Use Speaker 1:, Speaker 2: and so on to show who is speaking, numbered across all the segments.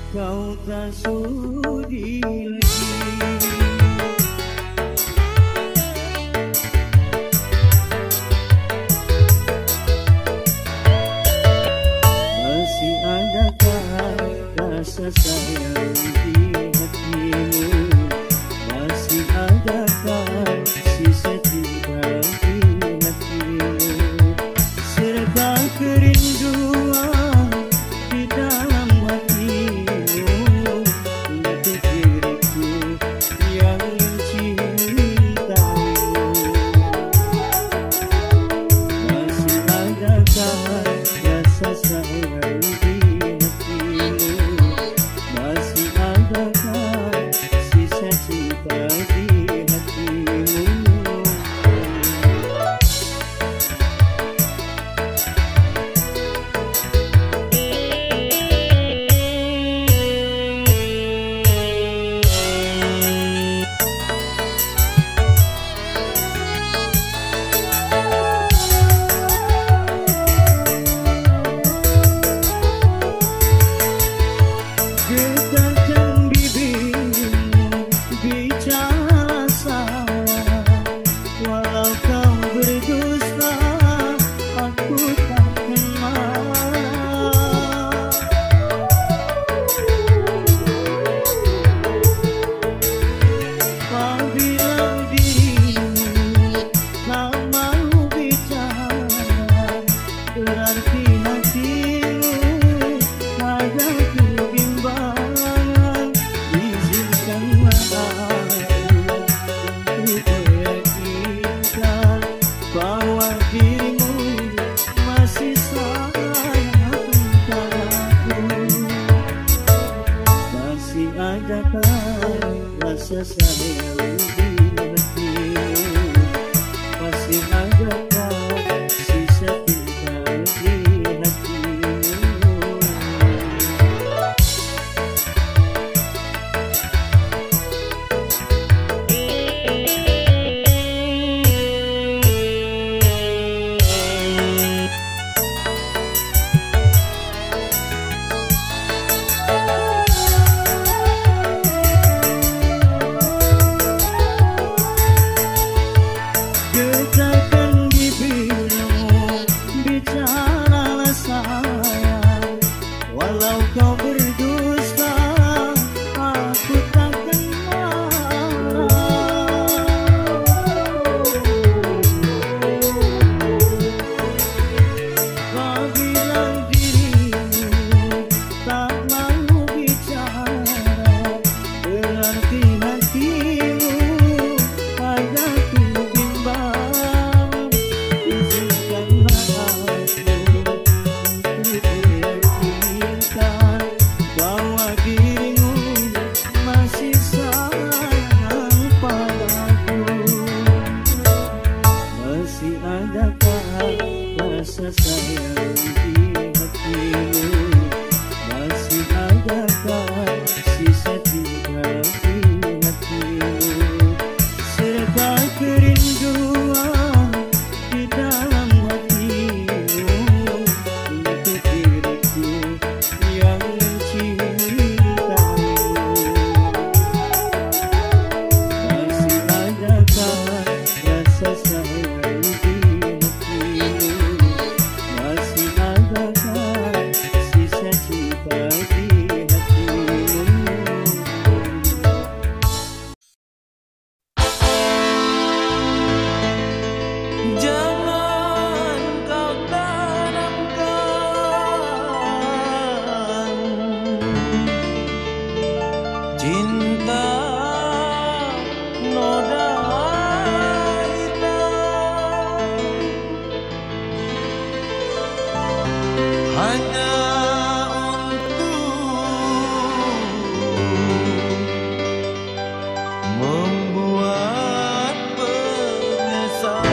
Speaker 1: kau tak sudi lagi. Masih adakah rasa sayang di hatimu? Masih adakah sisa cinta di hatimu? Serta kerinduan di dalam hatimu untuk diriku yang mencintaimu. Masih adakah rasa sayang di hatimu? Masih adakah sisa cinta di hatimu? Getarkan bibirmu, bicara sayang. Walau kau berdusta, aku takkan marah. Apabila dirimu tak mau bicara, berarti hatimu ada kebimbangan. Izinkanlah aku untuk meyakinkan bahwa dirimu masih sayang padaku. Masih adakah rasa sayang di hatimu? Masih adakah sisa cinta di hatimu? Getarkan bibirmu, bicaralah sayang. Walau kau berdusta, aku takkan marah. Apabila dirimu tak mau bicara, berarti hatimu ada kebimbangan. Izinkanlah aku untuk meyakinkan bahwa dirimu masih sayang padaku. Masih adakah rasa sayang di hatimu? Masih adakah sisa cinta di hatimu? Serta kerinduan di dalam hatimu untuk diriku yang mencintaimu. Masih adakah rasa sayang di hatimu? Masih adakah sisa cinta di hatimu? Jangan kau tanamkan cinta noda hitam hanya untuk membuat penyesalan.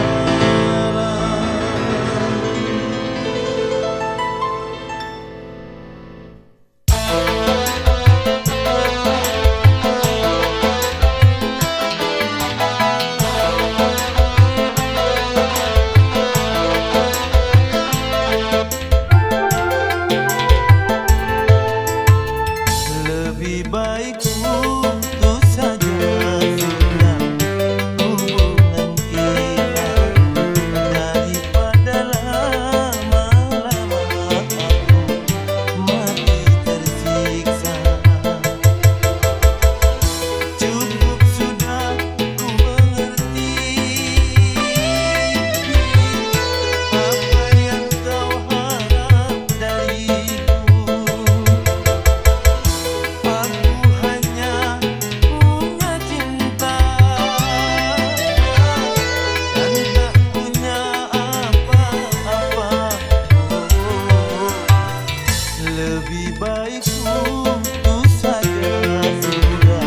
Speaker 1: Lebih baik putus saja sudah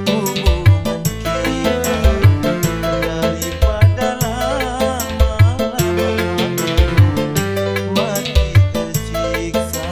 Speaker 1: hubungan kita daripada lama-lama mati tersiksa.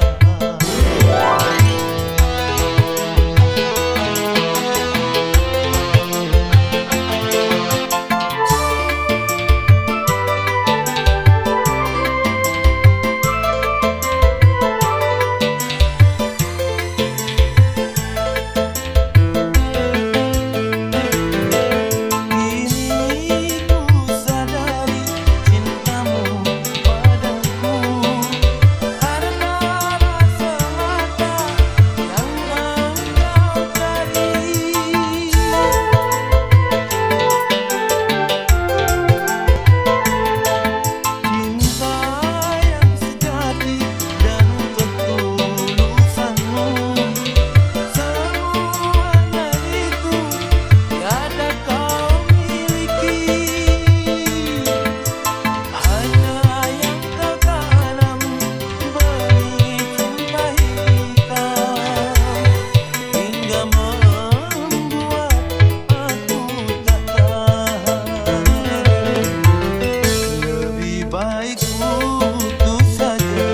Speaker 1: Baik putus saja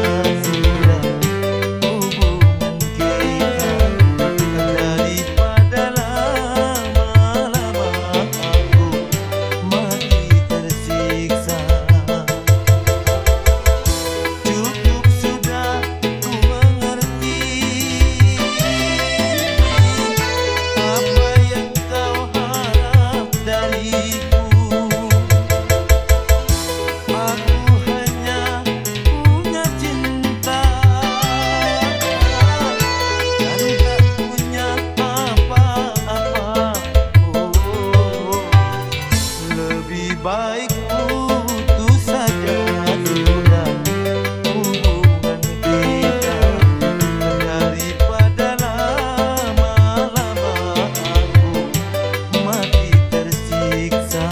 Speaker 1: sudah hubungan kita daripada lama-lama aku mati tersiksa. Baik putus saja sudah hubungan kita daripada lama-lama aku mati tersiksa.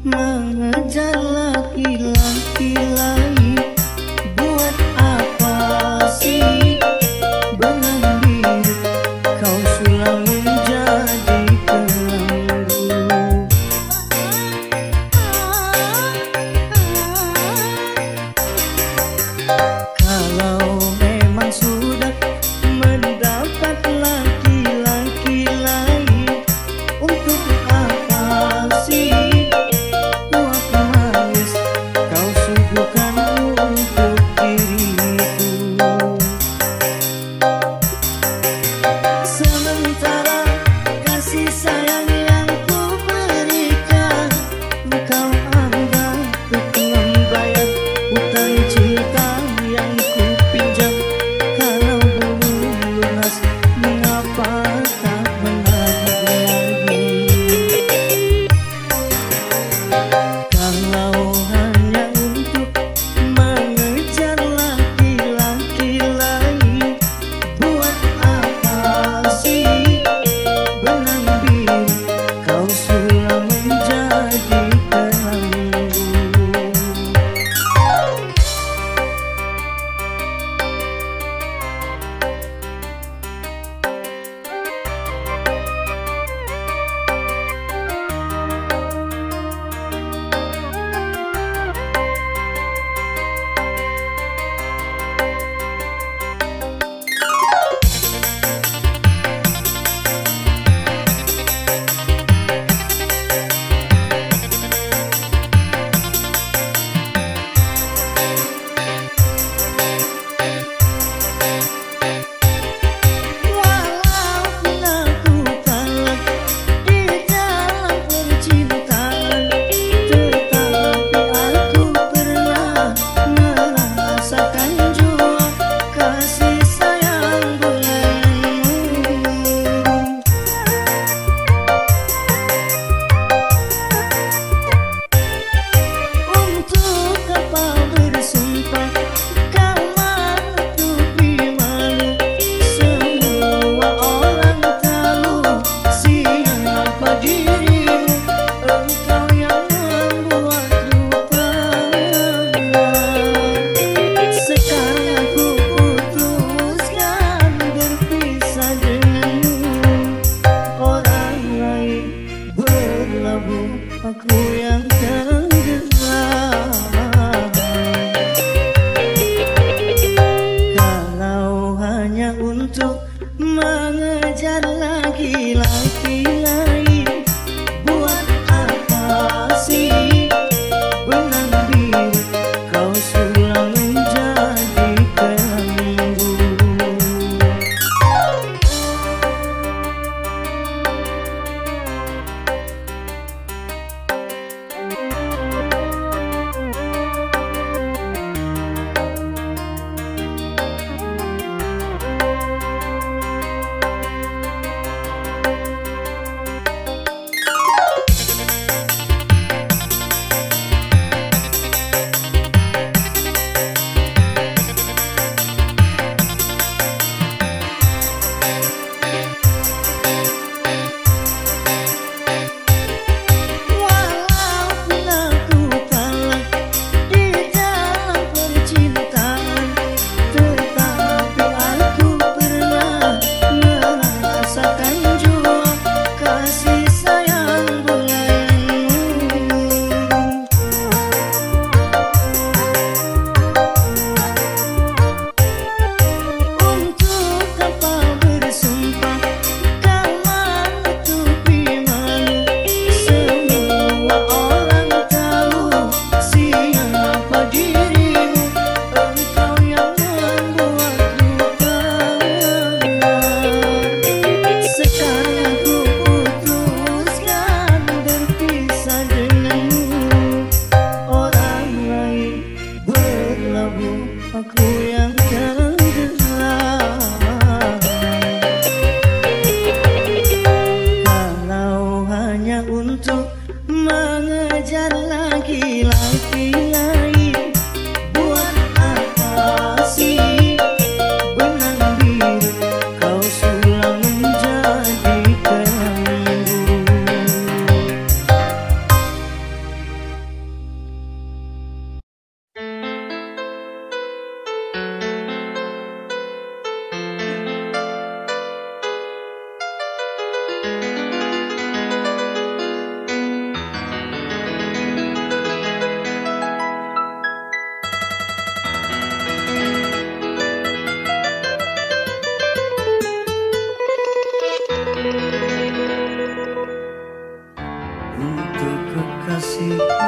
Speaker 1: Mengejar laki-laki lain, buat apa sih? Benang biru kau sulam menjadi pelenggu.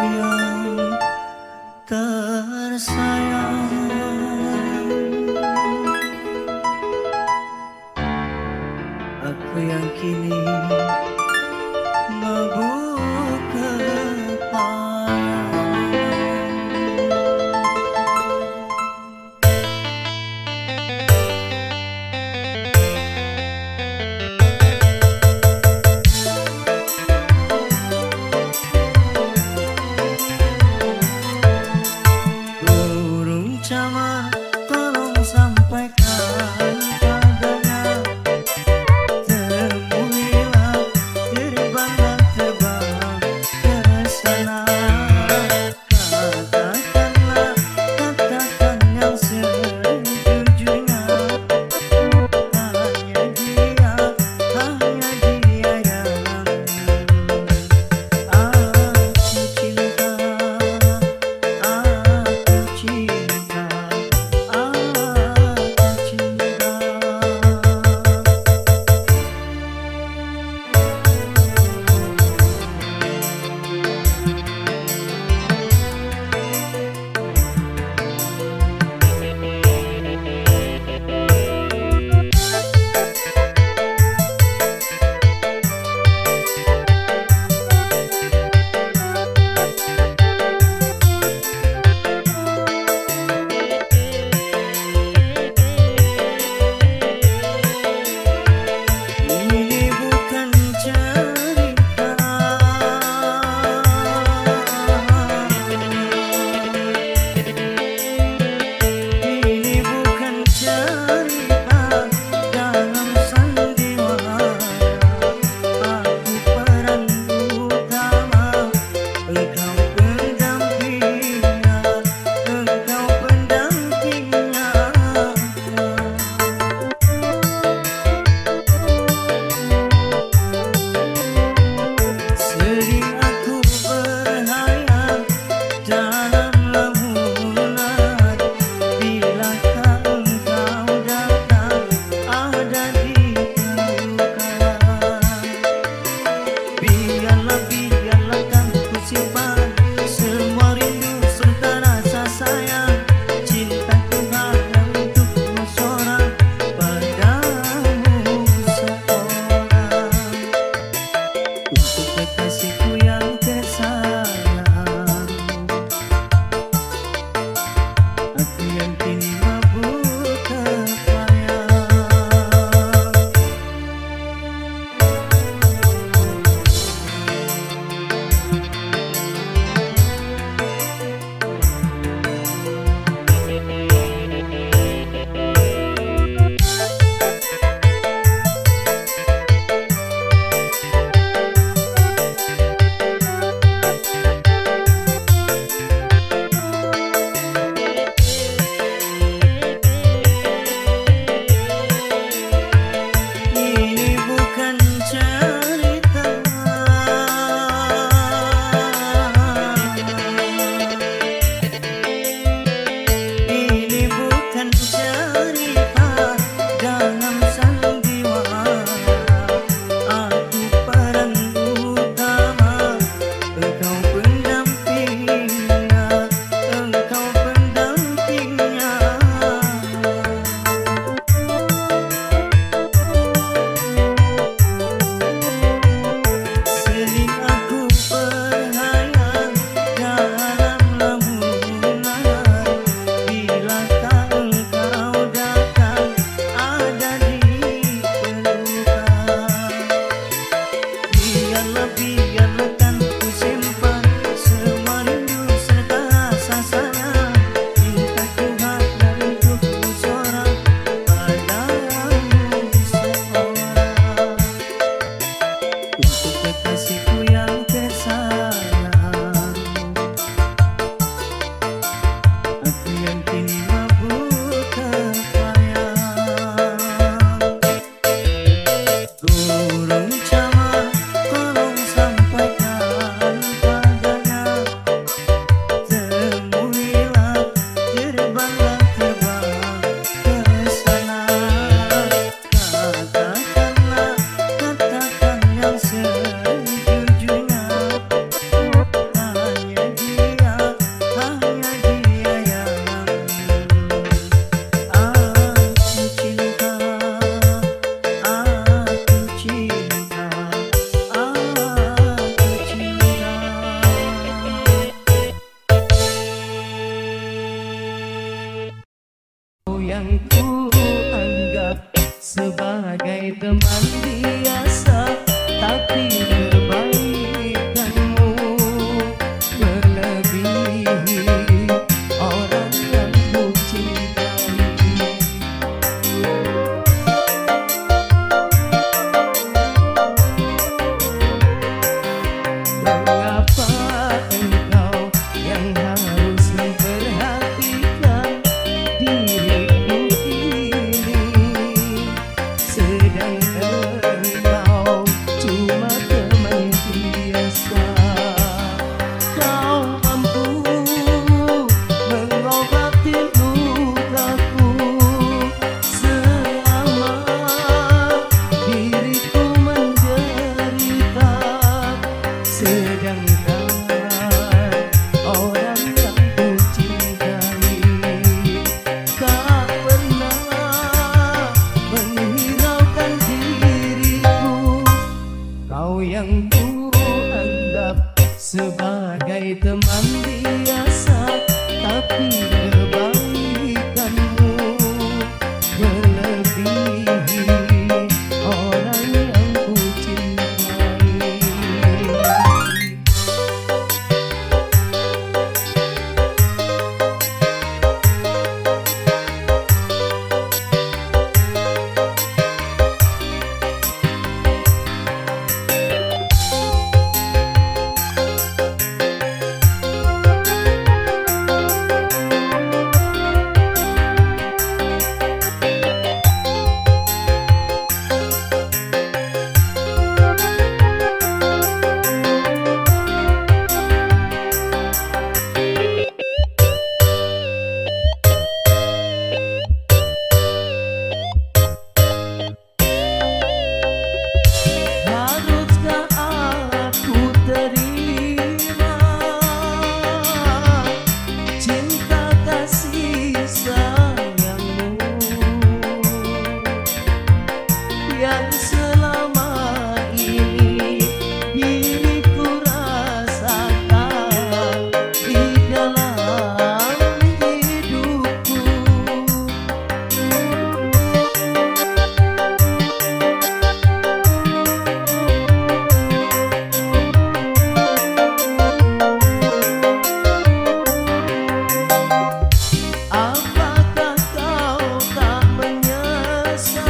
Speaker 1: yang tersayang. Aku yang kini mabuk kepayang. Burung camar tolong sampaikan padanya, temuilah yang ku anggap sebagai teman biasa, tapi kebaikanmu melebihi orang yang ku cintai. Mengapa engkau yang harus memperhatikan diriku ini, sedang engkau cuma teman biasa? Kau mampu mengobati lukaku selama diriku menderita, sedangkan orang yang ku cintai tak pernah menghiraukan diriku. Kau yang ku anggap sebagai teman biasa, tapi kebaikanmu melebihi orang yang ku cintai. Haruskah aku terima cinta kasih sayangmu yang selama ini diriku rasakan di dalam hidupku? Apakah kau tak menyesal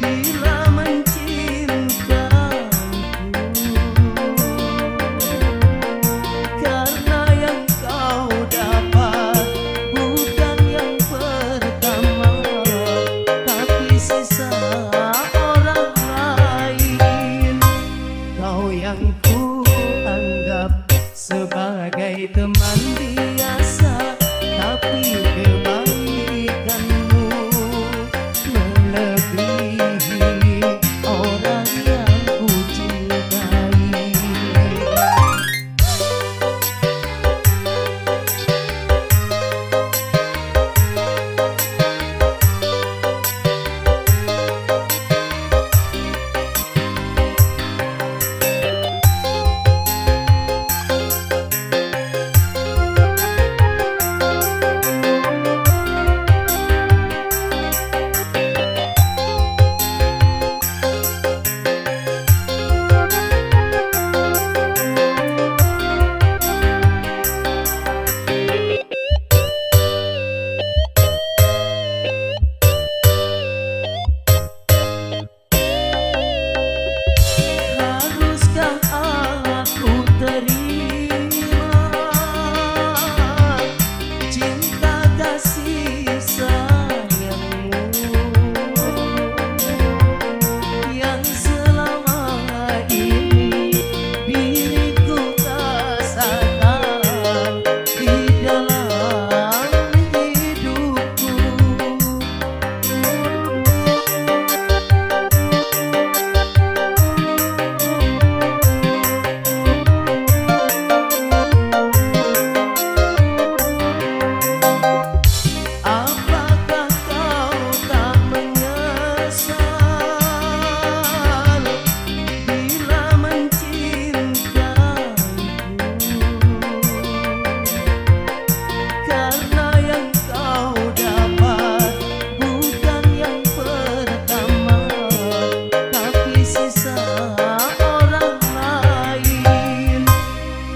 Speaker 1: bila mencintaku? Karena yang kau dapat bukan yang pertama, tapi sisa orang lain. Kau yang ku anggap sebagai teman biasa, tapi kebaikanmu melebihi orang yang ku cintai.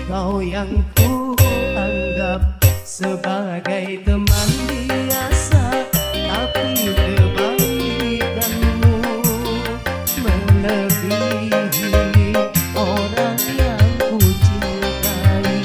Speaker 1: Kau yang ku anggap sebagai teman biasa, tapi kebaikanmu melebihi orang yang ku cintai.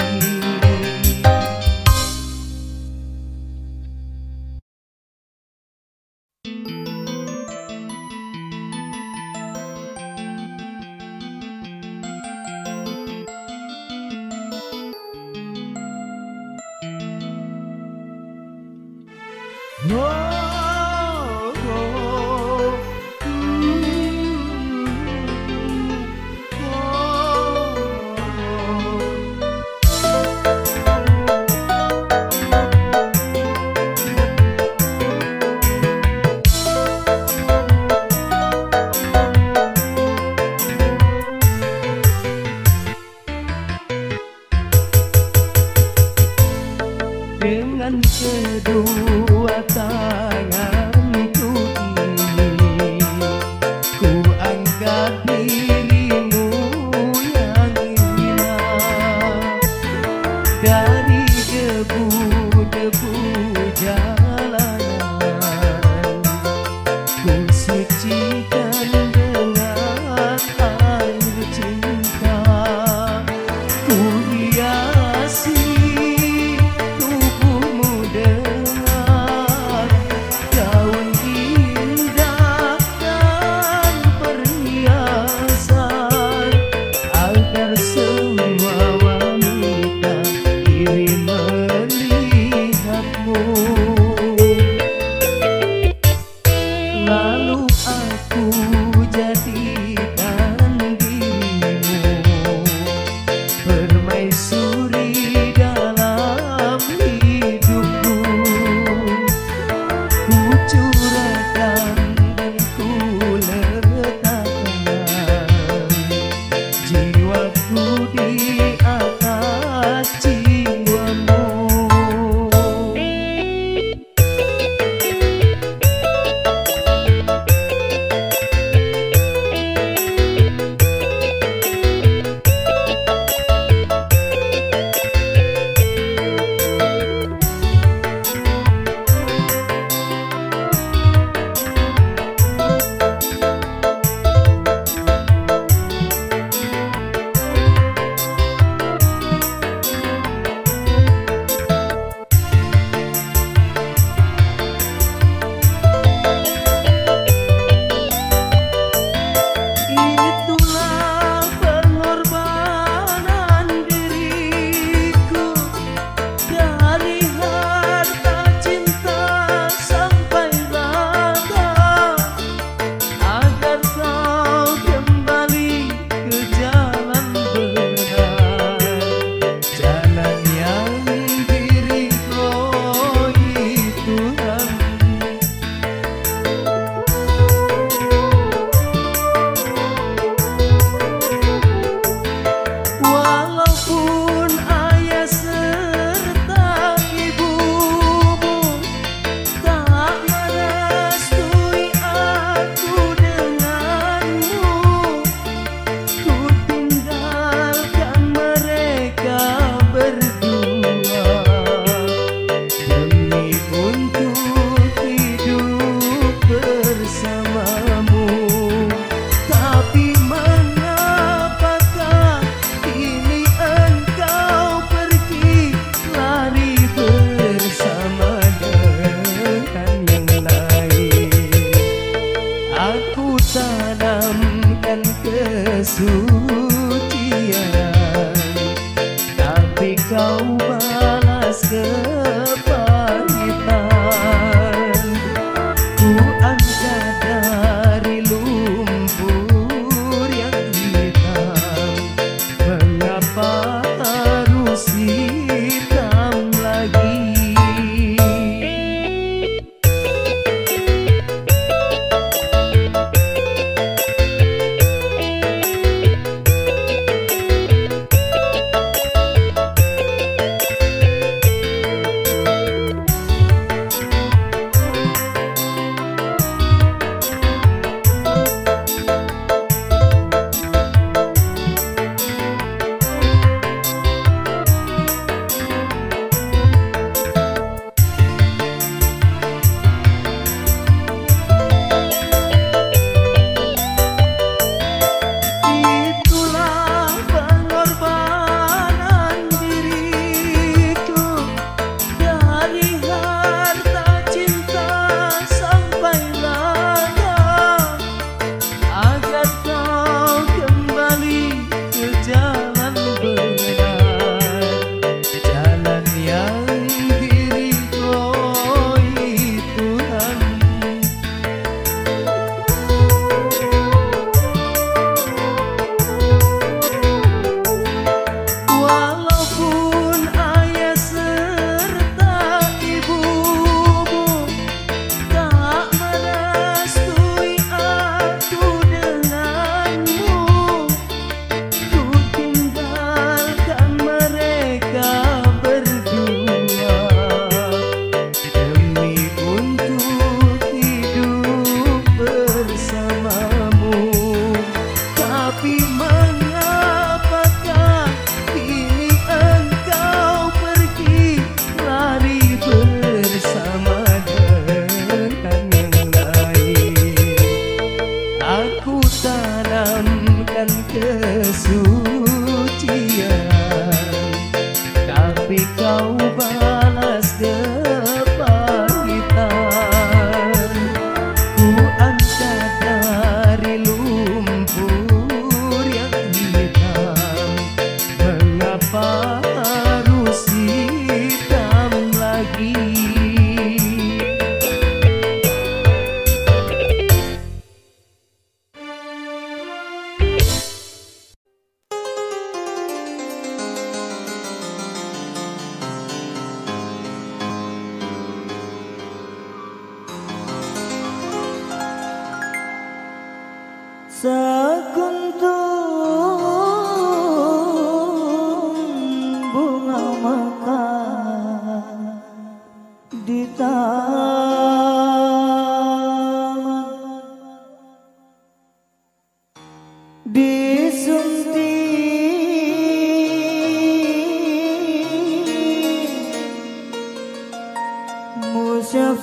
Speaker 1: Dengan kedua tanganku ini ku angkat dirimu yang hina dari debu-debu jalanan. Ku sucikan dengan air cinta, ku hiasi lalu aku jadikan dirimu permaisuri dalam hidupku. Ku curahkan dan ku letakkan jiwaku di atas jiwamu. Kesucian, tapi kau balas kepahitan. Ku angkat dari lumpur yang hitam, mengapa harus hitam lagi?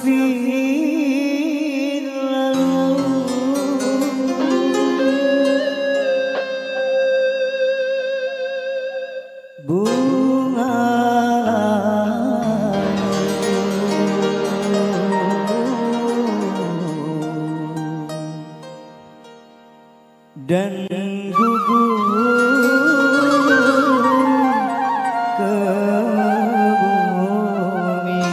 Speaker 1: sepi lalu. Bunga dan gugur ke bumi.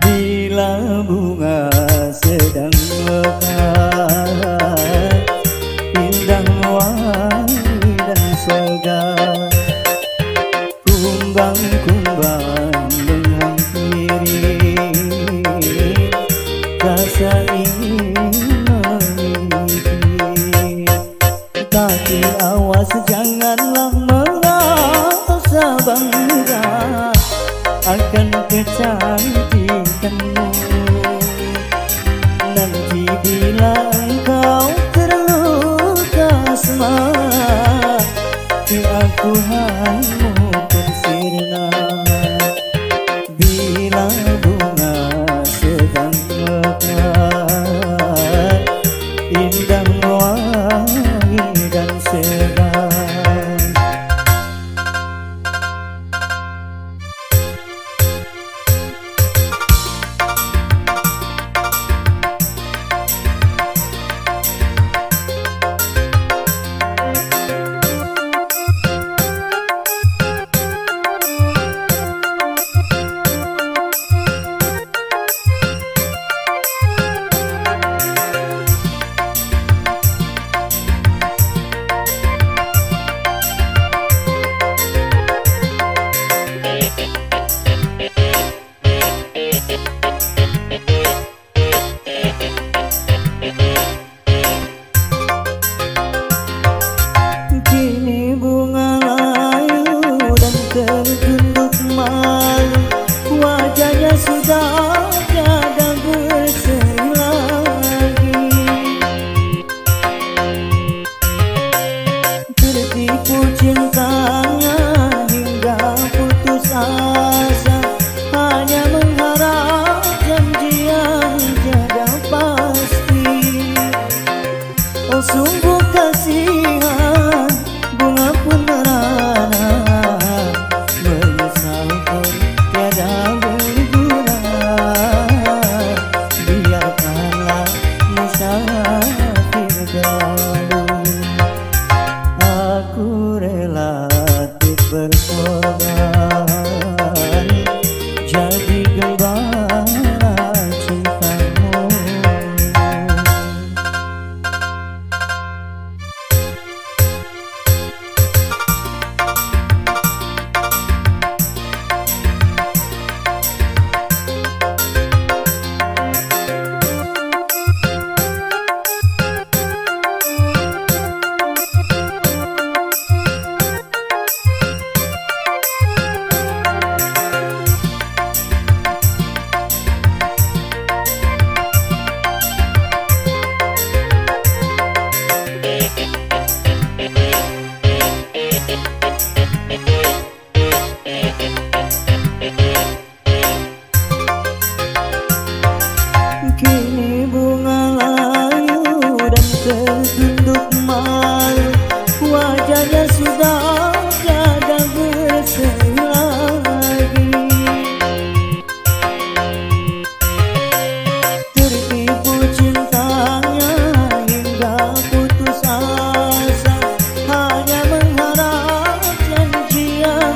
Speaker 1: Bila bunga sedang mekar, indah wangi dan segar, kumbang-kumbang menghampiri, rasa ingin memiliki. Tapi awas janganlah merasa bangga akan kecantikanmu. Nanti bila engkau terluka semangat, keakuanmu pun sirna. Bila bunga sedang mekar, indah wangi dan segar. Kini bunga layu dan tertunduk malu, wajahnya sudah tiada berseri lagi. Tertipu cintanya hingga putus asa, hanya mengharap janji yang tiada pasti. Oh sungguh kasihan, bunga pun merana, menyesal pun tiada berguna. Biarkanlah musafir galuh, aku rela berkorban jadi gembala cintamu. Kini bunga layu dan tertunduk malu, wajahnya sudah tiada berseri lagi. Tertipu cintanya hingga putus asa, hanya mengharap janji yang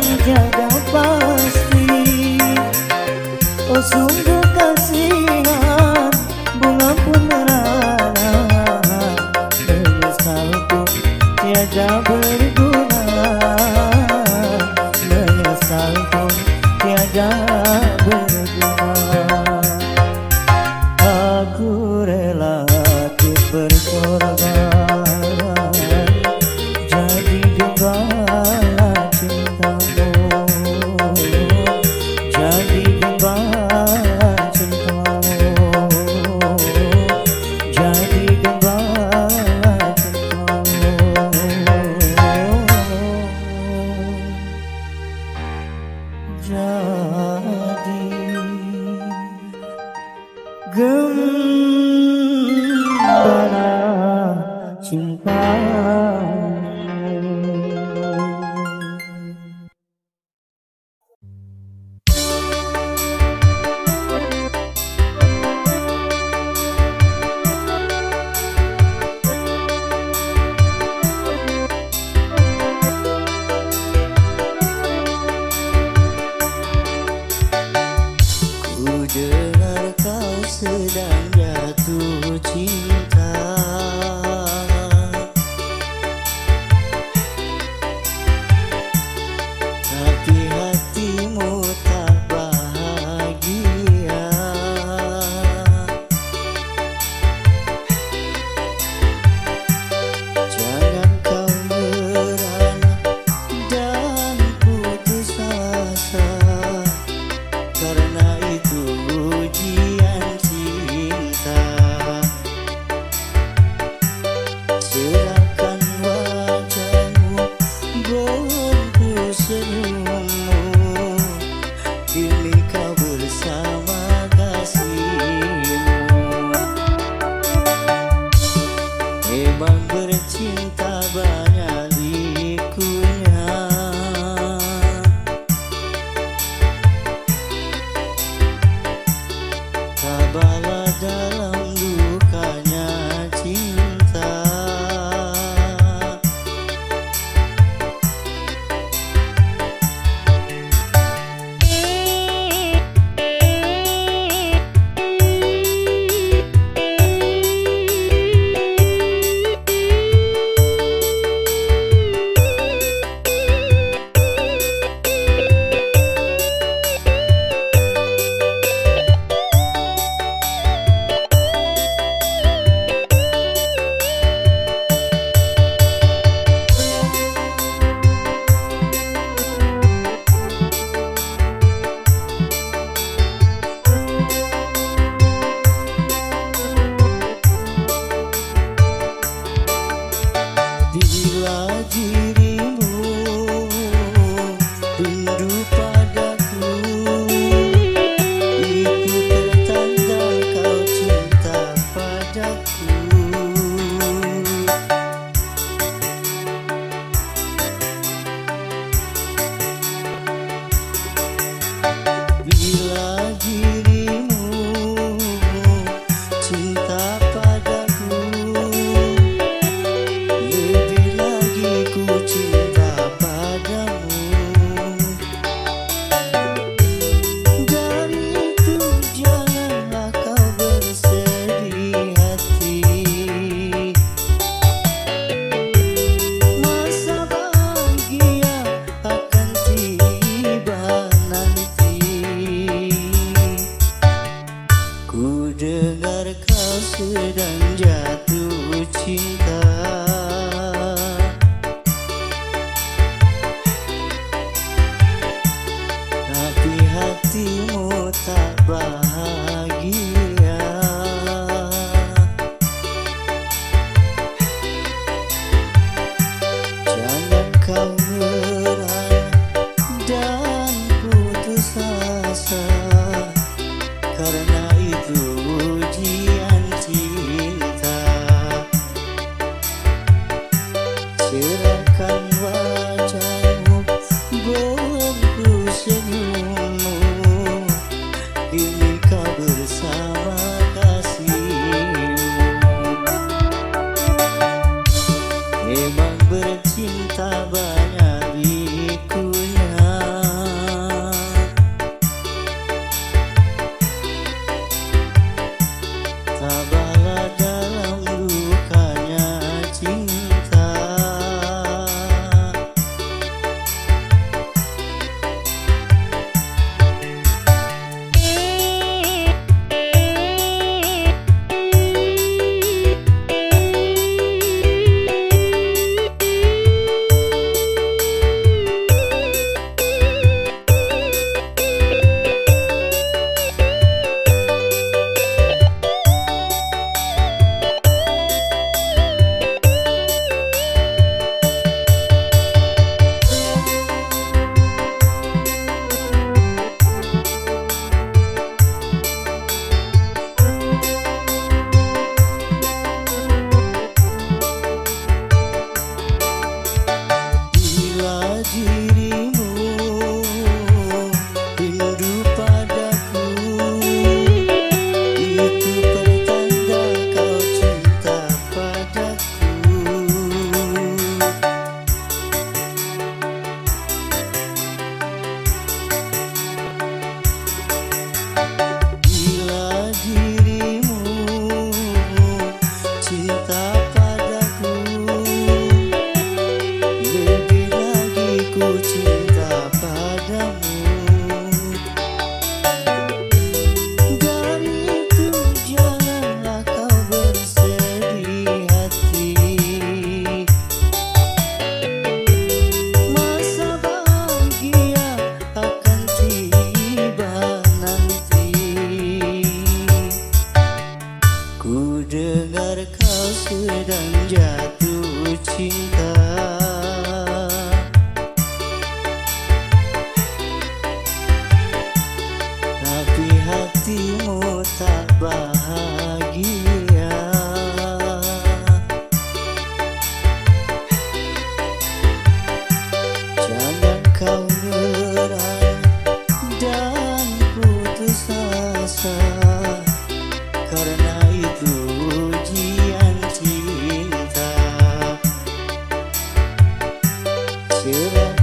Speaker 1: terjadi. Gembala cinta. Ku dengar kau sedang jatuh cinta, tapi hatimu tak bahagia. Jangan kau merana dan putus asa, karena itu ujian cinta. Serahkan wajahmu, bungkus senyummu, kini kau bersama kasihmu. Memang bercinta banyak likunya, tabahlah dalam dukanya cinta. Bila dirimu rindu padaku, itu pertanda kau cinta padaku. Bila dirimu cinta padaku, lebih lagi ku cinta padamu. Dari itu janganlah kau bersedih hati, masa bahagia akan tiba nanti. Ku dengar kau sedang jatuh cinta, tapi hatimu tak bahagia. Jangan kau merana dan putus asa, karena itu ujian cinta. Serahkan wajahmu, bungkus senyummu, kini kau bersama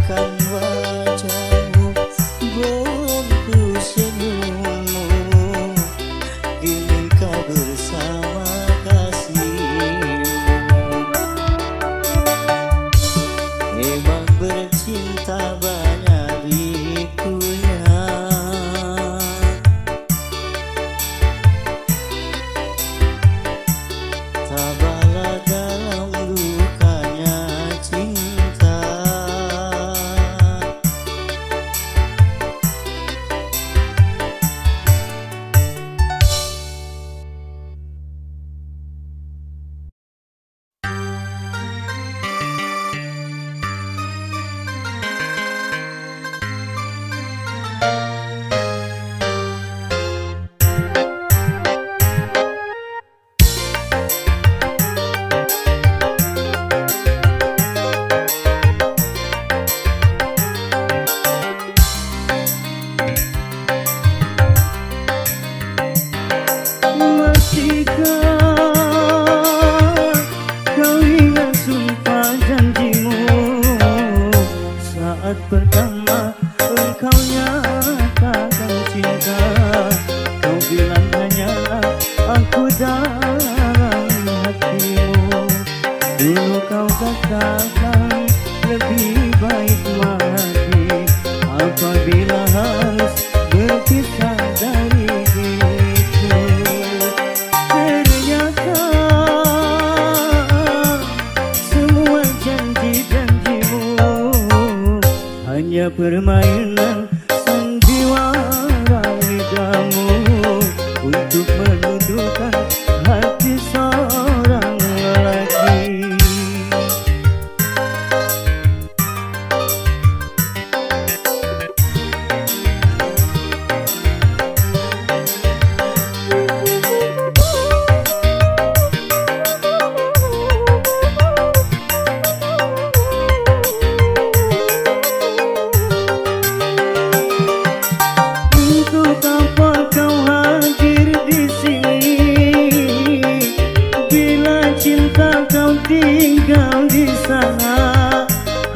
Speaker 1: Bayangkan wajahmu, bentuk senyummu, kini kau bersama kasihmu. Emang bercinta banyak likunya, tabahlah dalam lukanya cinta. Masihkah kau ingat sumpah janjimu saat pertama engkau nyatakan cinta? Kau bilang hanyalah aku dalam hatimu. Dulu kau katakan lebih baik mati apabila harus berpisah dari diriku. Ternyata semua janji-janjimu hanya permainan sandiwara lidahmu untuk menundukkan hati seorang lelaki. Untuk apa kau hadir di sini bila cinta kau tinggal di sana?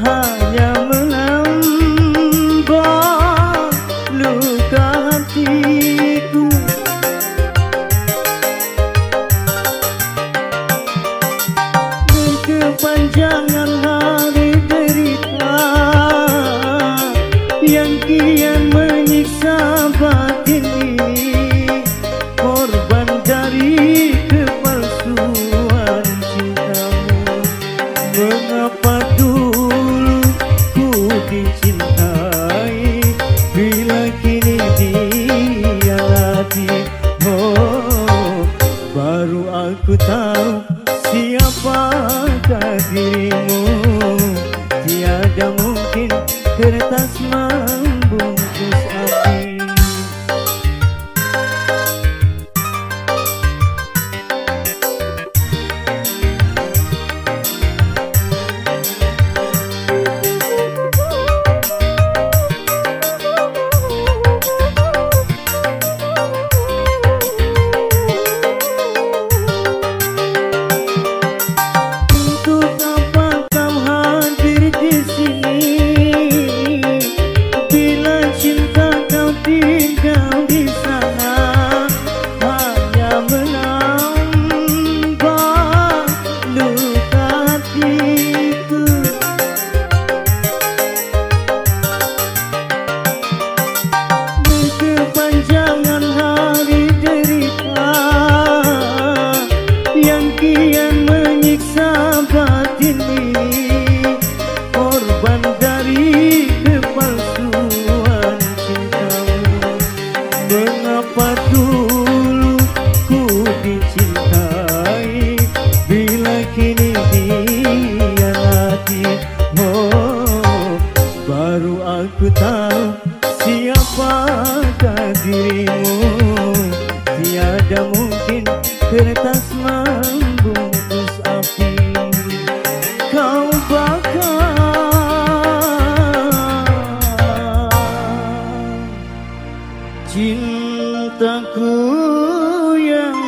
Speaker 1: Hanya menambah luka hatiku. Berkepanjangan hari derita yang kian menyiksa batin ini, korban dari kepalsuan cintamu. Mengapa dulu ku dicintai bila kini dihianati? Oh, baru aku tahu siapakah dirimu. Tiada mungkin kertas membungkus api. Untuk apa kau hadir di sini bila cinta kau tinggal di sana? Hanya menambah luka hatiku. Berkepanjangan hari derita yang kian menyiksa batin ini, korban dari kepalsuan cintamu. Mengapa dulu ku dicintai bila kini dihianati? Oh, baru aku tahu siapakah dirimu. Tiada mungkin kertas membungkus api. Kau bakar cintaku yang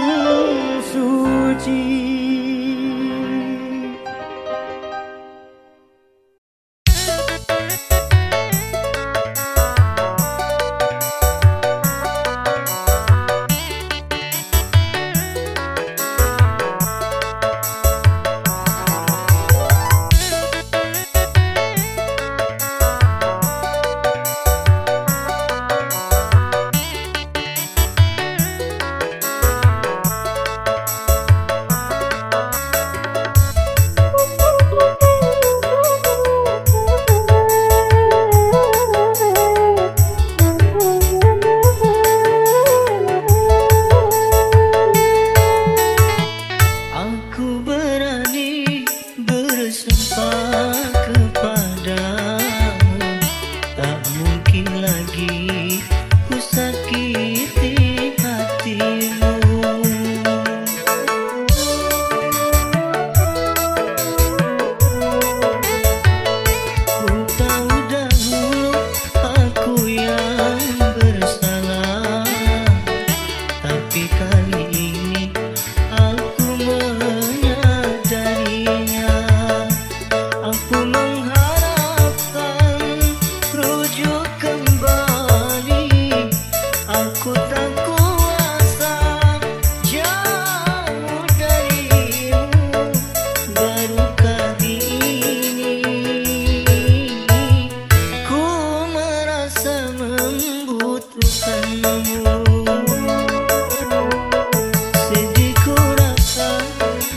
Speaker 1: suci. membutuhkanmu. Sedih ku rasa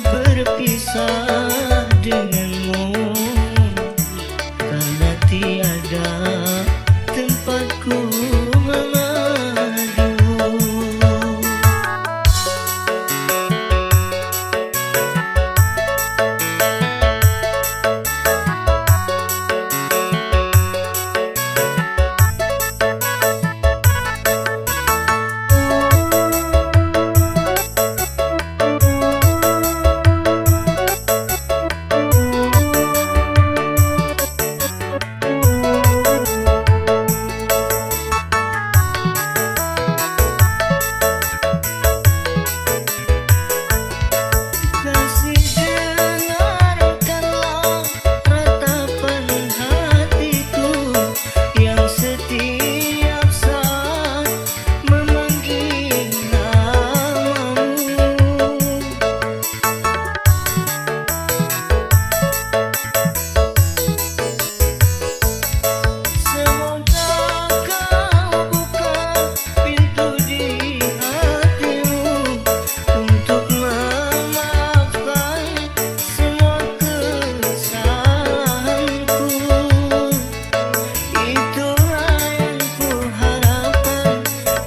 Speaker 1: berpisah denganmu, karena tiada tempatku mengadu.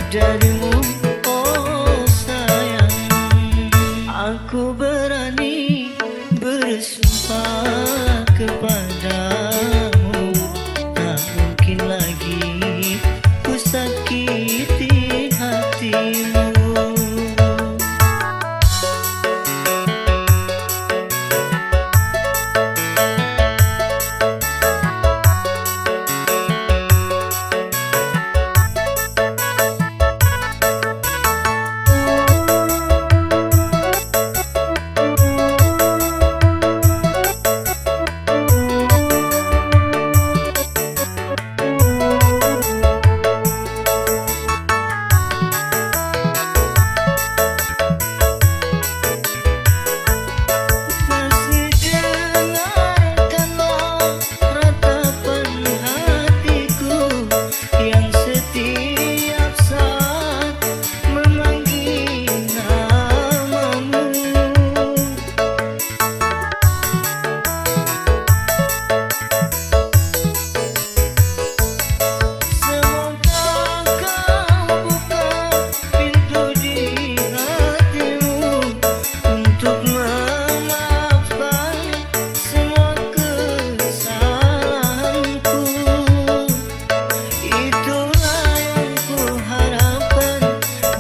Speaker 1: Darimu, oh sayang, aku berani bersumpah kepadamu, tak mungkin lagi ku sakiti hatimu.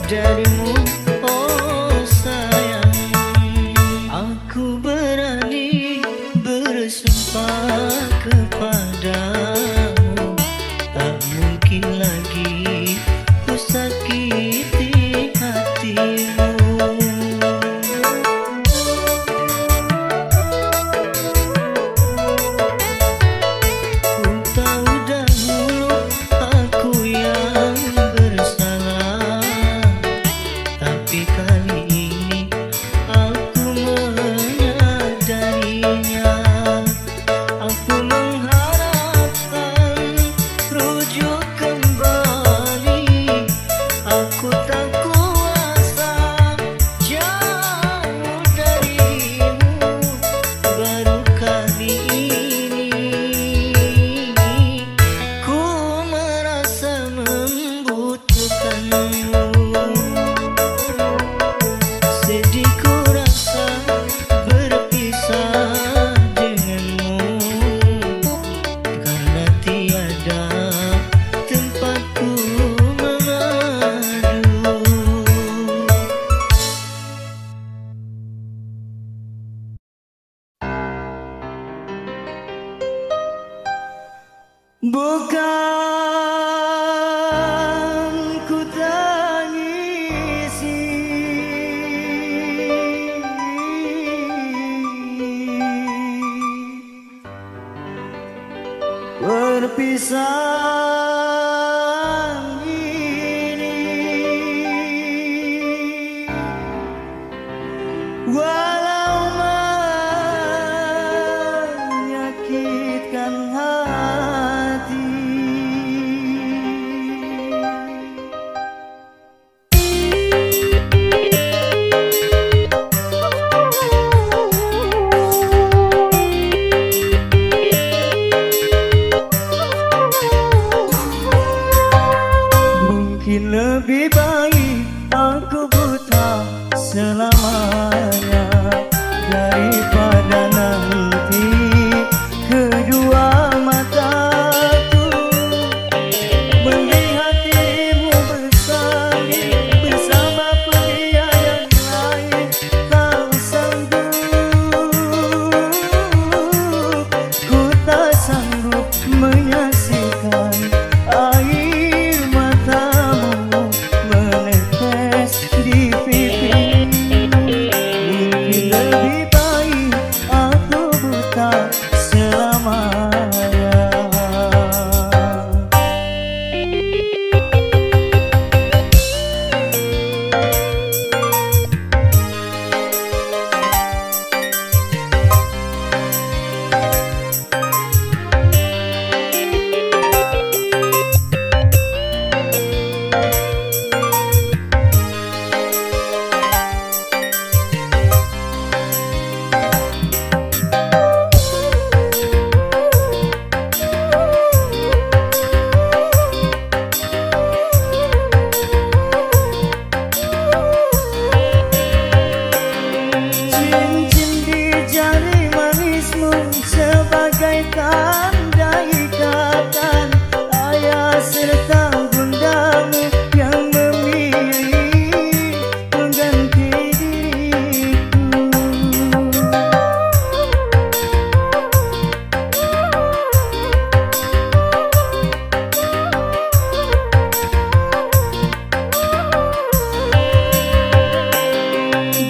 Speaker 1: Darimu, oh sayang, aku berani bersumpah kepadamu, tak mungkin lagi ku sakiti hatimu. Ku tahu dahulu aku yang bersalah, tapi kali ini aku menyadarinya. Aku mengharapkan rujuk kembali. Aku tak kuasa jauh darimu. Baru kali ini ku merasa membutuhkanmu. Sedih ku rasa berpisah denganmu, karena tiada tempatku mengadu. Bukan ku tangisi perpisahan ini, walau menyakitkan hati. lebih baik aku buta selamanya daripada nanti kedua mataku melihat dirimu bersanding bersama pria yang lain. Tak sanggup, ku tak sanggup menyaksikan air matamu menetes di pipimu. Mungkin lebih baik aku buta selamanya. Sebagai tanda ikatan ayah serta bundamu yang memilih mengganti diriku.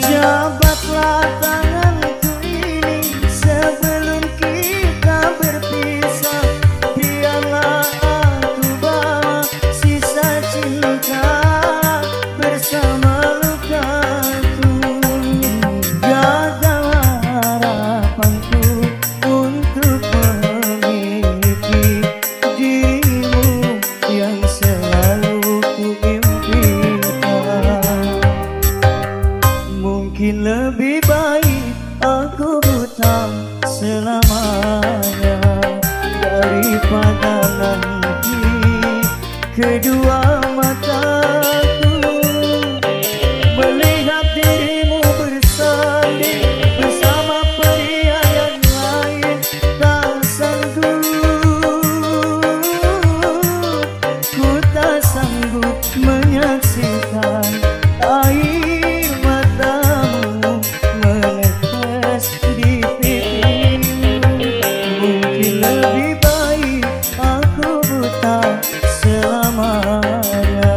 Speaker 1: Jabatlah tanganku ini sebelum kita berpisah. Biarlah aku bawa sisa cinta bersama lukaku. Gagalah harapanku untuk memiliki dirimu yang selalu ku impikan. Mungkin lebih baik aku buta selamanya daripada nanti kedua mataku melihat dirimu bersanding bersama pria yang lain. Tak sanggup, ku tak sanggup menyaksikan air matamu menetes di pipimu. Mungkin lebih baik aku buta selamanya.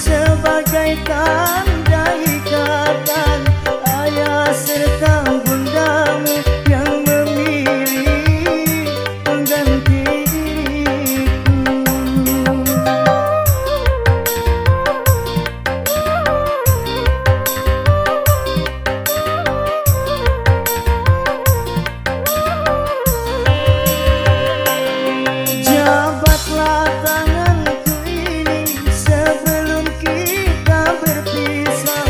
Speaker 1: Sebagai tanda ikatan ayah serta bundamu yang memilih mengganti diriku. Jabatlah tanganku ini sebelum kita berpisah.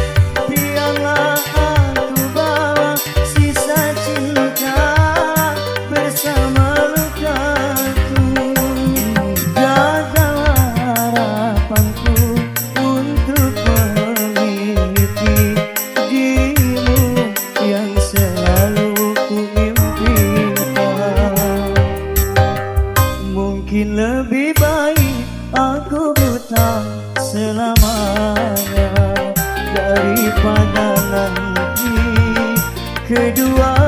Speaker 1: Biarlah aku bawa sisa cinta bersama lukaku. Gagalah harapanku untuk memiliki dirimu yang selalu ku impikan. Mungkin lebih baik aku buta selamanya daripada nanti kedua